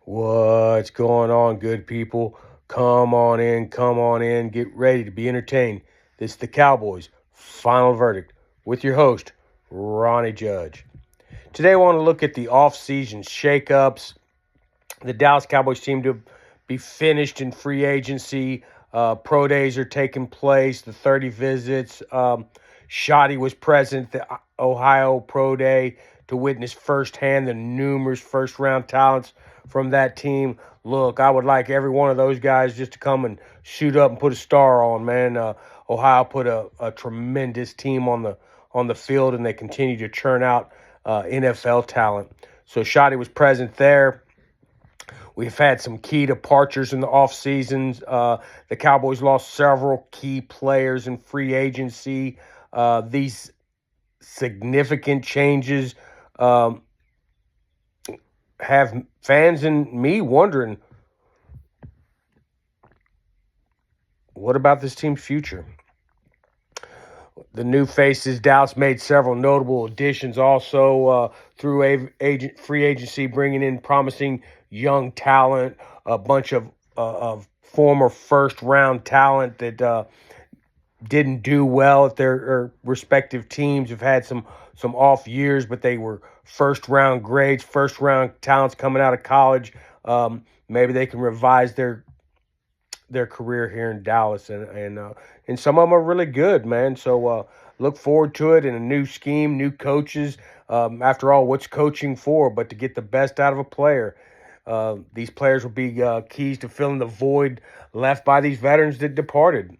What's going on, good people? Come on in, get ready to be entertained. This is the Cowboys Final Verdict with your host, Ronnie Judge. Today I want to look at the offseason shakeups. The Dallas Cowboys seem to be finished in free agency. Pro days are taking place, the 30 visits. Shoddy was present at the Ohio Pro Day to witness firsthand the numerous first-round talents from that team. Look, I would like every one of those guys just to come and shoot up and put a star on, man. Ohio put a tremendous team on the field, and they continue to churn out NFL talent. So Shoddy was present there. We've had some key departures in the offseasons. The Cowboys lost several key players in free agency. These significant changes have fans and me wondering, what about this team's future? The new faces, Dallas made several notable additions also through free agency, bringing in promising young talent, a bunch of former first-round talent that didn't do well at their respective teams, have had some off years, but they were first-round grades, first-round talents coming out of college. Maybe they can revise their career here in Dallas, and some of them are really good, man. So look forward to it, and a new scheme, new coaches. After all, what's coaching for but to get the best out of a player? These players will be keys to filling the void left by these veterans that departed,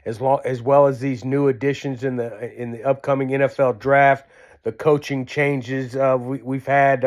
as well as these new additions in the upcoming NFL draft. The coaching changes we've had.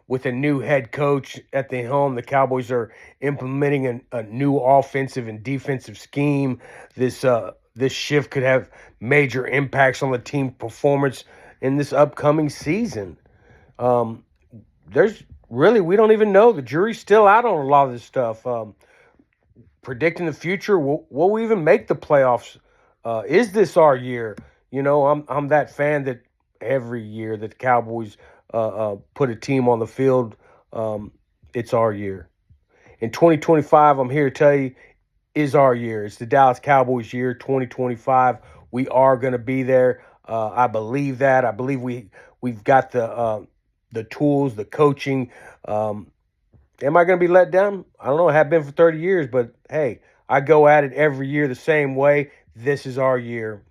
With a new head coach at the helm, the Cowboys are implementing a new offensive and defensive scheme. This shift could have major impacts on the team performance in this upcoming season. We don't even know. The jury's still out on a lot of this stuff. Predicting the future, will we even make the playoffs? Is this our year? You know, I'm that fan that every year that the Cowboys put a team on the field, it's our year. In 2025, I'm here to tell you, is our year. It's the Dallas Cowboys year, 2025. We are going to be there. I believe that. I believe we've got the tools, the coaching. Am I going to be let down? I don't know. I have been for 30 years, but hey, I go at it every year the same way. This is our year.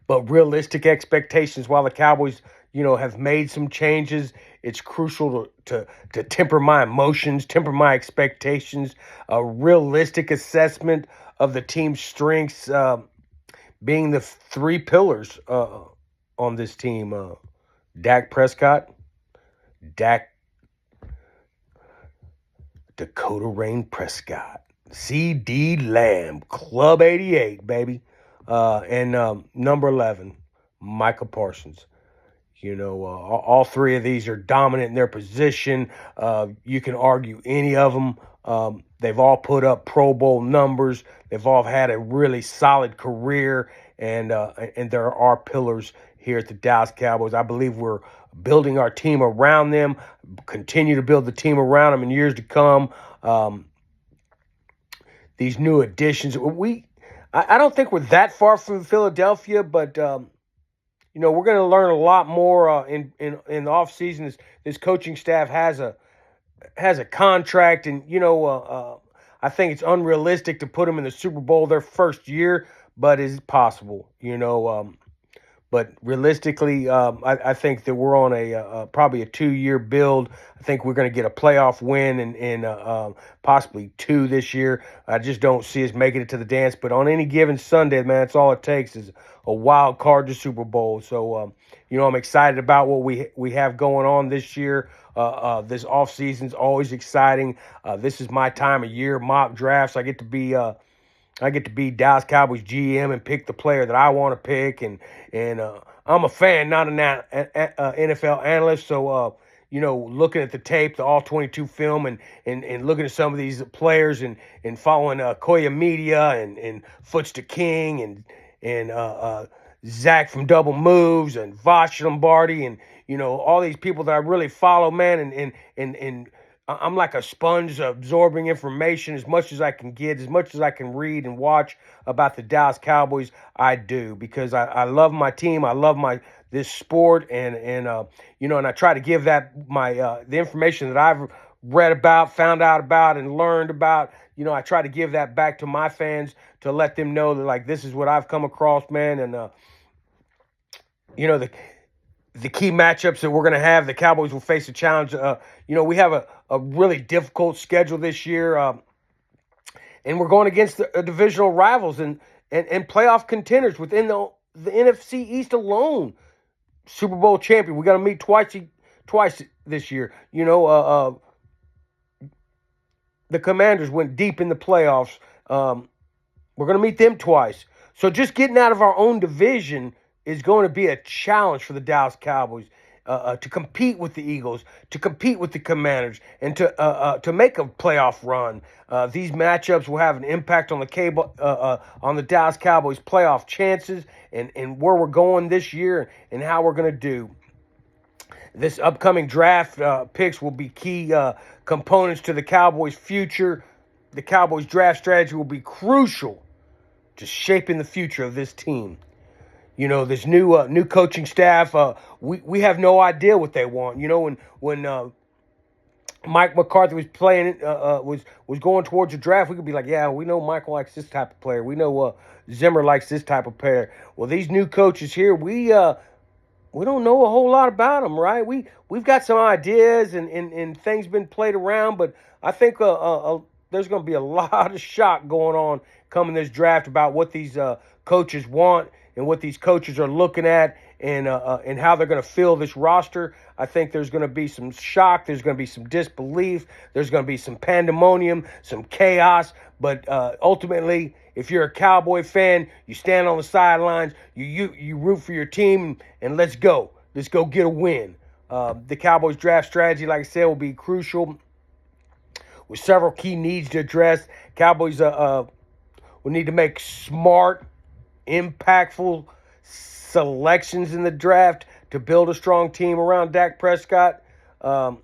But realistic expectations, while the Cowboys have made some changes, it's crucial to temper my emotions, temper my expectations. A realistic assessment of the team's strengths being the three pillars on this team. Dak Prescott, Dakota Rain Prescott, C.D. Lamb, Club 88, baby. And number 11, Micah Parsons. All three of these are dominant in their position. You can argue any of them. They've all put up Pro Bowl numbers. They've all had a really solid career, and there are pillars here at the Dallas Cowboys. I believe we're building our team around them, continue to build the team around them in years to come. These new additions, I don't think we're that far from Philadelphia, but we're going to learn a lot more in the offseason. This coaching staff has a contract, and I think it's unrealistic to put them in the Super Bowl their first year, but it's possible. But realistically, I think that we're on probably a 2-year build. I think we're going to get a playoff win and possibly 2 this year. I just don't see us making it to the dance. But on any given Sunday, man, that's all it takes is a wild card to Super Bowl. So, I'm excited about what we have going on this year. This offseason's always exciting. This is my time of year, mock drafts. I get to be Dallas Cowboys GM and pick the player that I want to pick, and I'm a fan, not an NFL analyst. So looking at the tape, the all 22 film, and looking at some of these players and following Koya Media and Foots to King and Zach from Double Moves and Vosh Lombardi, and all these people that I really follow, man, and I'm like a sponge absorbing information as much as I can get, as much as I can read and watch about the Dallas Cowboys. I do, because I love my team. I love this sport, and I try to give that the information that I've read about, found out about, and learned about. I try to give that back to my fans to let them know that, like, this is what I've come across, man. And the key matchups that we're going to have, the Cowboys will face a challenge. We have a really difficult schedule this year, and we're going against the divisional rivals and playoff contenders within the NFC East alone. Super Bowl champion. We got to meet twice this year. The Commanders went deep in the playoffs. We're going to meet them twice. So just getting out of our own division is going to be a challenge for the Dallas Cowboys to compete with the Eagles, to compete with the Commanders, and to make a playoff run. These matchups will have an impact on the Dallas Cowboys' playoff chances and where we're going this year and how we're going to do. This upcoming draft picks will be key components to the Cowboys' future. The Cowboys' draft strategy will be crucial to shaping the future of this team. This new coaching staff, we have no idea what they want. When Mike McCarthy was playing, was going towards the draft, we could be like, yeah, we know Michael likes this type of player. We know Zimmer likes this type of player. Well, these new coaches here, we don't know a whole lot about them, right? We've got some ideas and things been played around, but I think there's going to be a lot of shock going on coming this draft about what these coaches want and what these coaches are looking at and how they're going to fill this roster. I think there's going to be some shock. There's going to be some disbelief. There's going to be some pandemonium, some chaos. But ultimately, if you're a Cowboy fan, you stand on the sidelines, you root for your team, and let's go. Let's go get a win. The Cowboys draft strategy, like I said, will be crucial with several key needs to address. Cowboys will need to make smart, impactful selections in the draft to build a strong team around Dak Prescott. The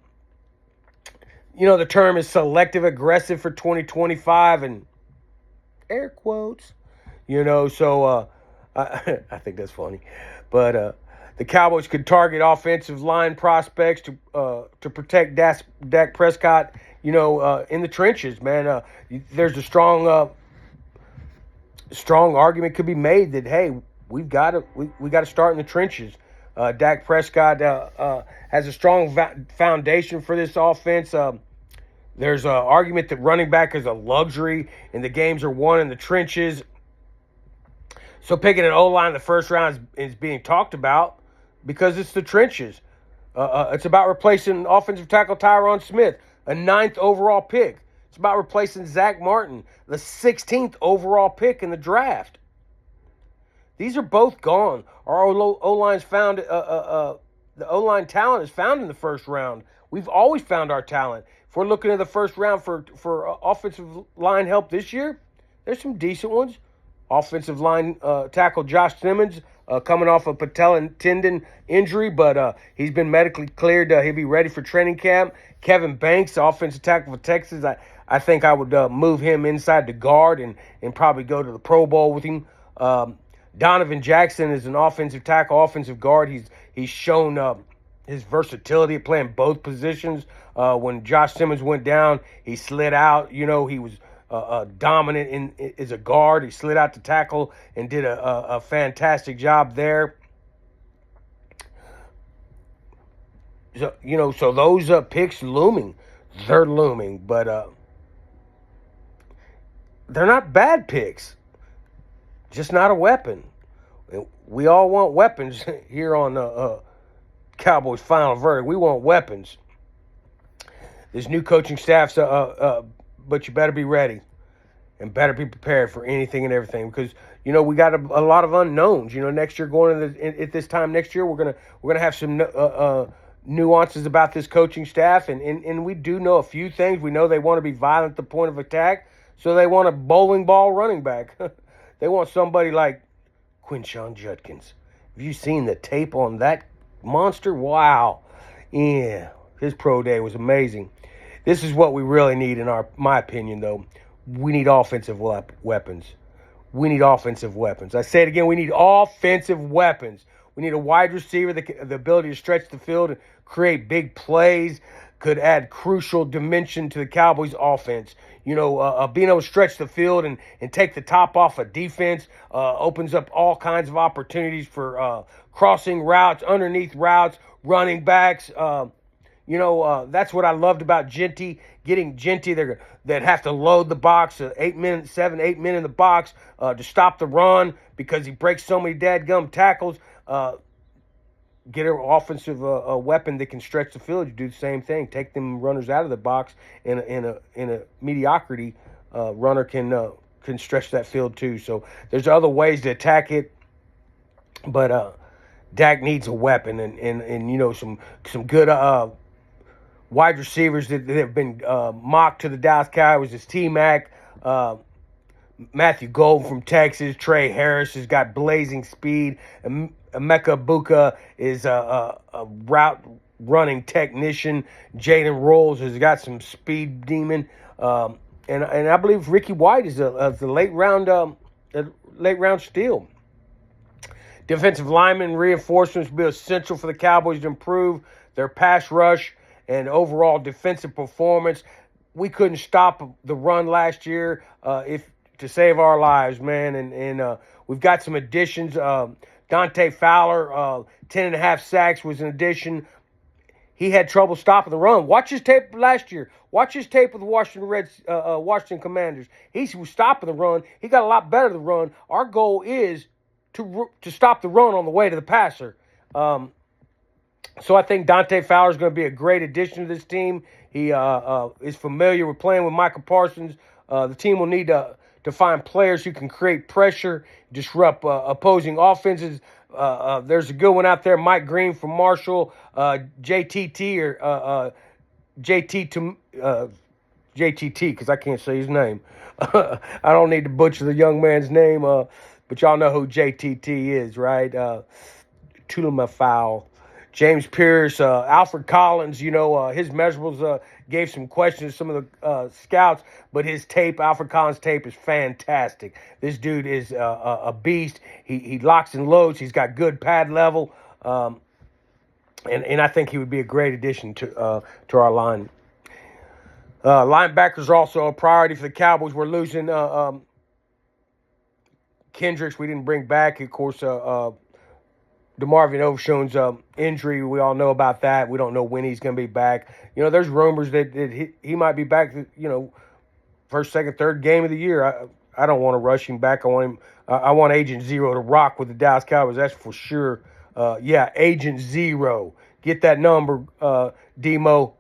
term is selective aggressive for 2025 and air quotes, so I think that's funny. But the Cowboys could target offensive line prospects to protect Dak Prescott, in the trenches, man. There's a strong argument could be made that, hey, we got to start in the trenches. Dak Prescott has a strong foundation for this offense. There's an argument that running back is a luxury and the games are won in the trenches. So picking an O-line in the first round is being talked about because it's the trenches. It's about replacing offensive tackle Tyron Smith, a 9th overall pick. It's about replacing Zach Martin, the 16th overall pick in the draft. These are both gone. Our O-line's found. The O-line talent is found in the first round. We've always found our talent. If we're looking at the first round for offensive line help this year, there's some decent ones. Offensive line tackle Josh Simmons coming off a patella tendon injury, but he's been medically cleared. He'll be ready for training camp. Kevin Banks, offensive tackle for Texas. I think I would move him inside the guard and probably go to the Pro Bowl with him. Donovan Jackson is an offensive tackle, offensive guard. He's shown his versatility at playing both positions. When Josh Simmons went down, he slid out. He was dominant as a guard. He slid out to tackle and did a fantastic job there. So those picks looming. They're looming, but they're not bad picks. Just not a weapon. We all want weapons here on Cowboys Final Verdict. We want weapons. This new coaching staff's, but you better be ready and better be prepared for anything and everything because we got a lot of unknowns. Next year at this time next year we're gonna have some nuances about this coaching staff and we do know a few things. We know they want to be violent at the point of attack, so they want a bowling ball running back. They want somebody like Quinshon Judkins. Have you seen the tape on that monster. Wow. Yeah, his pro day was amazing. This is what we really need in my opinion, though. We need offensive weapons. We need offensive weapons. I say it again. We need offensive weapons. We need a wide receiver the ability to stretch the field and create big plays. Could add crucial dimension to the Cowboys' offense. Being able to stretch the field and take the top off of defense opens up all kinds of opportunities for crossing routes, underneath routes, running backs. That's what I loved about Genty. Getting Genty that have to load the box, 7, 8 men in the box to stop the run because he breaks so many dadgum tackles. Get an offensive weapon that can stretch the field. You do the same thing. Take them runners out of the box. In a mediocrity, runner can stretch that field too. So there's other ways to attack it, but Dak needs a weapon and some good wide receivers that have been mocked to the Dallas Cowboys is T-Mac, Matthew Golden from Texas, Trey Harris has got blazing speed, Emeka Buka is a route running technician, Jaden Rolls has got some speed demon, and I believe Ricky White is the late round steal. Defensive lineman reinforcements will be essential for the Cowboys to improve their pass rush and overall defensive performance. We couldn't stop the run last year to save our lives, man. And we've got some additions. Dante Fowler, 10.5 sacks was an addition. He had trouble stopping the run. Watch his tape last year. Watch his tape with the Washington Commanders. He was stopping the run. He got a lot better at the run. Our goal is to stop the run on the way to the passer. So I think Dante Fowler is going to be a great addition to this team. He is familiar with playing with Michael Parsons. The team will need to find players who can create pressure, disrupt opposing offenses. There's a good one out there, Mike Green from Marshall, JTT or JTT because I can't say his name. I don't need to butcher the young man's name, but y'all know who JTT is, right? Tulamafau. James Pierce, Alfred Collins, his measurables gave some questions to some of the scouts, but Alfred Collins' tape is fantastic. This dude is a beast. He locks and loads. He's got good pad level, and I think he would be a great addition to our line. Linebackers are also a priority for the Cowboys. We're losing Kendricks. We didn't bring back, of course, DeMarvin Overshown's injury. We all know about that. We don't know when he's going to be back. There's rumors that he might be back, first, second, third game of the year. I don't want to rush him back. I want Agent Zero to rock with the Dallas Cowboys. That's for sure. Agent Zero. Get that number, Demo.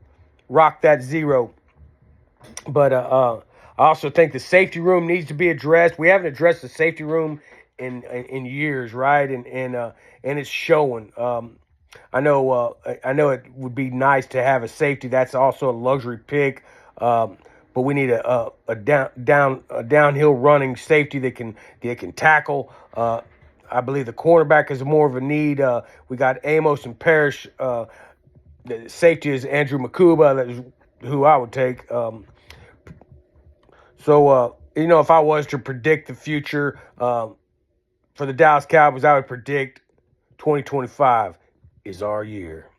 Rock that zero. But I also think the safety room needs to be addressed. We haven't addressed the safety room in years, right? And it's showing. I know it would be nice to have a safety. That's also a luxury pick. But we need a downhill running safety that can tackle. I believe the cornerback is more of a need. We got Amos and Parrish. The safety is Andrew Makuba. That is who I would take. If I was to predict the future for the Dallas Cowboys, I would predict 2025 is our year.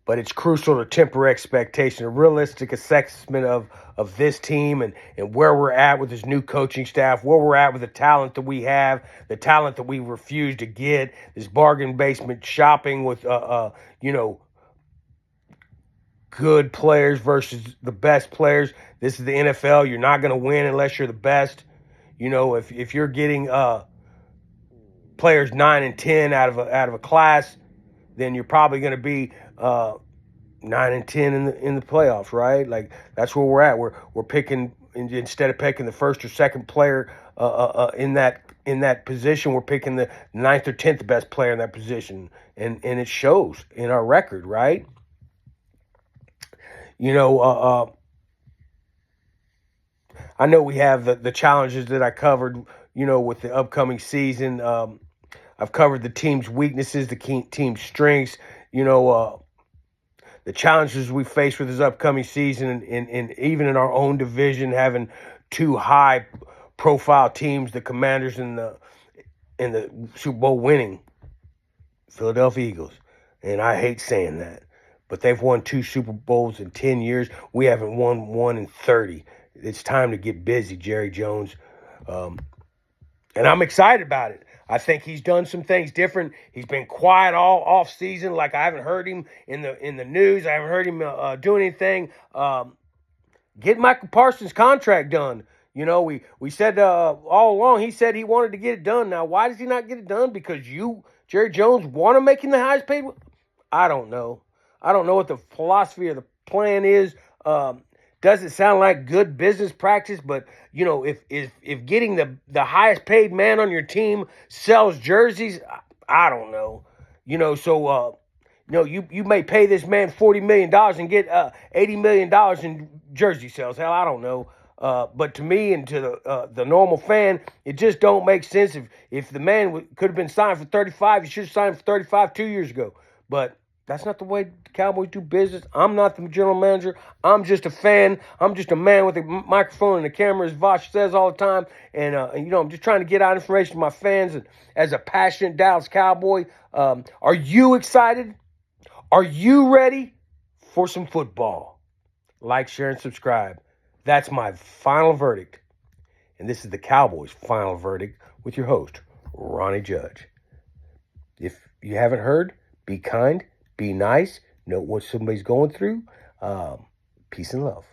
But it's crucial to temper expectation, a realistic assessment of this team and where we're at with this new coaching staff, where we're at with the talent that we have, the talent that we refuse to get, this bargain basement shopping with, good players versus the best players. This is the NFL. You're not going to win unless you're the best. If you're getting players 9 and 10 out of a class, then you're probably going to be 9 and 10 in the playoffs, right? Like that's where we're at. We're picking instead of picking the first or second player in that position, we're picking the 9th or 10th best player in that position, and it shows in our record, right? I know we have the challenges that I covered, with the upcoming season. I've covered the team's weaknesses, the team's strengths, the challenges we face with this upcoming season, and even in our own division, having two high-profile teams, the Commanders and the Super Bowl winning Philadelphia Eagles. And I hate saying that, but they've won 2 Super Bowls in 10 years. We haven't won one in 30. It's time to get busy, Jerry Jones. And I'm excited about it. I think he's done some things different. He's been quiet all off season. Like, I haven't heard him in the news. I haven't heard him doing anything. Get Michael Parsons' contract done. We said all along, he said he wanted to get it done. Now, why does he not get it done? Because you, Jerry Jones, want to make him the highest paid? I don't know. I don't know what the philosophy or the plan is. Doesn't sound like good business practice, but if getting the highest paid man on your team sells jerseys, I don't know. You may pay this man $40 million and get $80 million in jersey sales. Hell, I don't know. But to me and to the normal fan, it just don't make sense. If the man could have been signed for 35, he should have signed for 35 2 years ago. But that's not the way the Cowboys do business. I'm not the general manager. I'm just a fan. I'm just a man with a microphone and a camera, as Vosh says all the time. And I'm just trying to get out information to my fans. And as a passionate Dallas Cowboy, are you excited? Are you ready for some football? Like, share, and subscribe. That's my final verdict. And this is the Cowboys' final verdict with your host, Ronnie Judge. If you haven't heard, be kind, be nice, know what somebody's going through. Peace and love.